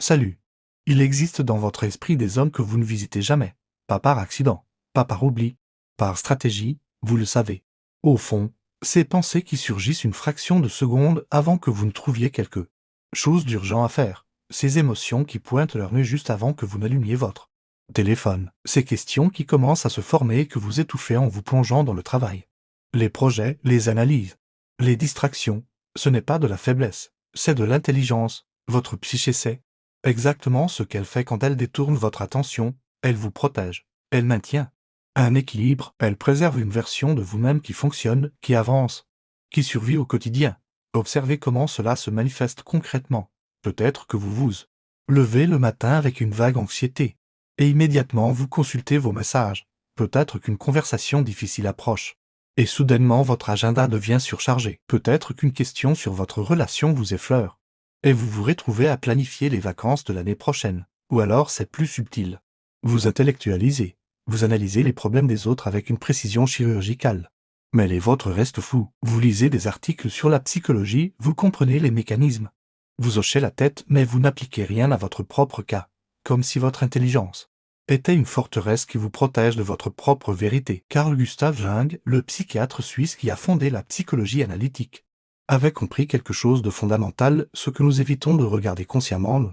Salut. Il existe dans votre esprit des hommes que vous ne visitez jamais. Pas par accident, pas par oubli, par stratégie, vous le savez. Au fond, ces pensées qui surgissent une fraction de seconde avant que vous ne trouviez quelque chose d'urgent à faire. Ces émotions qui pointent leur nez juste avant que vous n'allumiez votre téléphone. Ces questions qui commencent à se former et que vous étouffez en vous plongeant dans le travail. Les projets, les analyses, les distractions, ce n'est pas de la faiblesse, c'est de l'intelligence. Votre psyché sait exactement ce qu'elle fait quand elle détourne votre attention, elle vous protège, elle maintient un équilibre, elle préserve une version de vous-même qui fonctionne, qui avance, qui survit au quotidien. Observez comment cela se manifeste concrètement. Peut-être que vous vous levez le matin avec une vague anxiété, et immédiatement vous consultez vos messages. Peut-être qu'une conversation difficile approche, et soudainement votre agenda devient surchargé. Peut-être qu'une question sur votre relation vous effleure, et vous vous retrouvez à planifier les vacances de l'année prochaine. Ou alors c'est plus subtil. Vous intellectualisez, vous analysez les problèmes des autres avec une précision chirurgicale. Mais les vôtres restent fous. Vous lisez des articles sur la psychologie, vous comprenez les mécanismes. Vous hochez la tête mais vous n'appliquez rien à votre propre cas, comme si votre intelligence était une forteresse qui vous protège de votre propre vérité. Carl Gustav Jung, le psychiatre suisse qui a fondé la psychologie analytique, avait compris quelque chose de fondamental, ce que nous évitons de regarder consciemment ne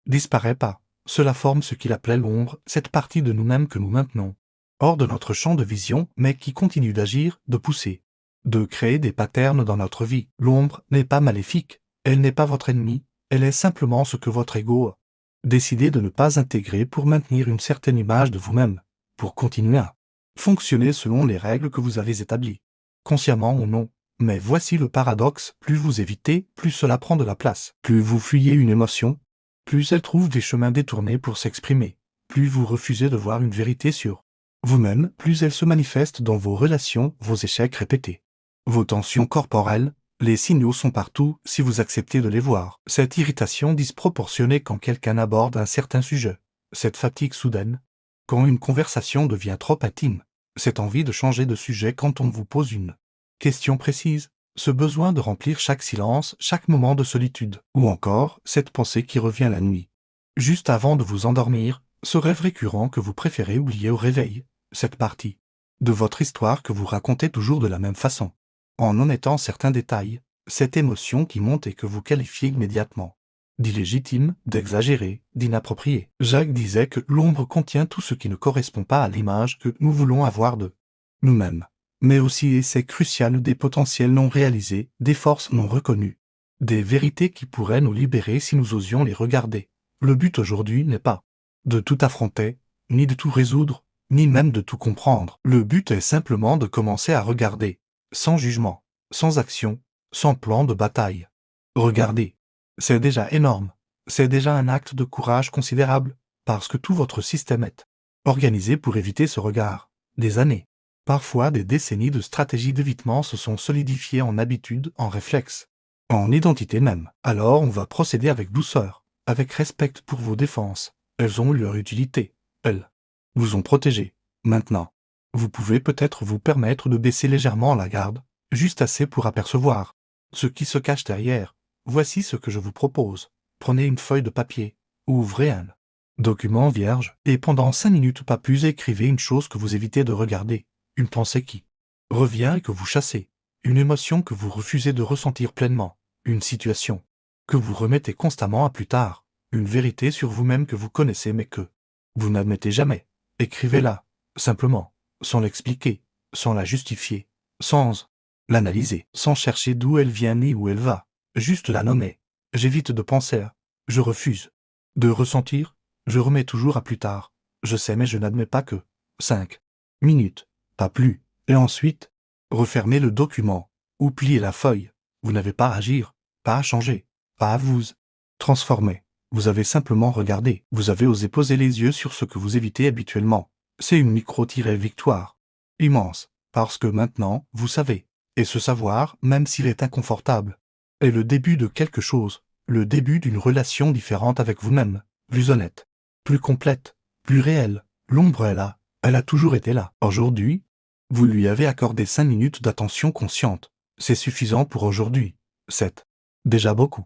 disparaît pas. Cela forme ce qu'il appelait l'ombre, cette partie de nous-mêmes que nous maintenons hors de notre champ de vision, mais qui continue d'agir, de pousser, de créer des patterns dans notre vie. L'ombre n'est pas maléfique, elle n'est pas votre ennemi, elle est simplement ce que votre ego a décidé de ne pas intégrer pour maintenir une certaine image de vous-même, pour continuer à fonctionner selon les règles que vous avez établies, consciemment ou non. Mais voici le paradoxe, plus vous évitez, plus cela prend de la place. Plus vous fuyez une émotion, plus elle trouve des chemins détournés pour s'exprimer. Plus vous refusez de voir une vérité sur vous-même, plus elle se manifeste dans vos relations, vos échecs répétés, vos tensions corporelles. Les signaux sont partout si vous acceptez de les voir. Cette irritation disproportionnée quand quelqu'un aborde un certain sujet, cette fatigue soudaine, quand une conversation devient trop intime, cette envie de changer de sujet quand on vous pose une question précise, ce besoin de remplir chaque silence, chaque moment de solitude, ou encore cette pensée qui revient la nuit, juste avant de vous endormir, ce rêve récurrent que vous préférez oublier au réveil, cette partie de votre histoire que vous racontez toujours de la même façon, en omettant certains détails, cette émotion qui monte et que vous qualifiez immédiatement d'illégitime, d'exagéré, d'inapproprié. Jacques disait que l'ombre contient tout ce qui ne correspond pas à l'image que nous voulons avoir de nous-mêmes, mais aussi, et c'est crucial, des potentiels non réalisés, des forces non reconnues, des vérités qui pourraient nous libérer si nous osions les regarder. Le but aujourd'hui n'est pas de tout affronter, ni de tout résoudre, ni même de tout comprendre. Le but est simplement de commencer à regarder, sans jugement, sans action, sans plan de bataille. Regardez. C'est déjà énorme. C'est déjà un acte de courage considérable, parce que tout votre système est organisé pour éviter ce regard. Des années, parfois des décennies de stratégies d'évitement se sont solidifiées en habitude, en réflexe, en identité même. Alors on va procéder avec douceur, avec respect pour vos défenses. Elles ont eu leur utilité. Elles vous ont protégé. Maintenant, vous pouvez peut-être vous permettre de baisser légèrement la garde, juste assez pour apercevoir ce qui se cache derrière. Voici ce que je vous propose. Prenez une feuille de papier, ou ouvrez un document vierge, et pendant 5 minutes pas plus écrivez une chose que vous évitez de regarder, une pensée qui revient et que vous chassez, une émotion que vous refusez de ressentir pleinement, une situation que vous remettez constamment à plus tard, une vérité sur vous-même que vous connaissez mais que vous n'admettez jamais. Écrivez-la, simplement, sans l'expliquer, sans la justifier, sans l'analyser, sans chercher d'où elle vient ni où elle va, juste la nommer. J'évite de penser à, je refuse de ressentir, je remets toujours à plus tard, je sais mais je n'admets pas que 5 minutes, pas plus, et ensuite, refermez le document, ou pliez la feuille. Vous n'avez pas à agir, pas à changer, pas à vous transformer. Vous avez simplement regardé, vous avez osé poser les yeux sur ce que vous évitez habituellement. C'est une micro-victoire. Immense, parce que maintenant, vous savez. Et ce savoir, même s'il est inconfortable, est le début de quelque chose, le début d'une relation différente avec vous-même, plus honnête, plus complète, plus réelle. L'ombre est là, elle a toujours été là. Aujourd'hui, vous lui avez accordé 5 minutes d'attention consciente. C'est suffisant pour aujourd'hui. C'est déjà beaucoup.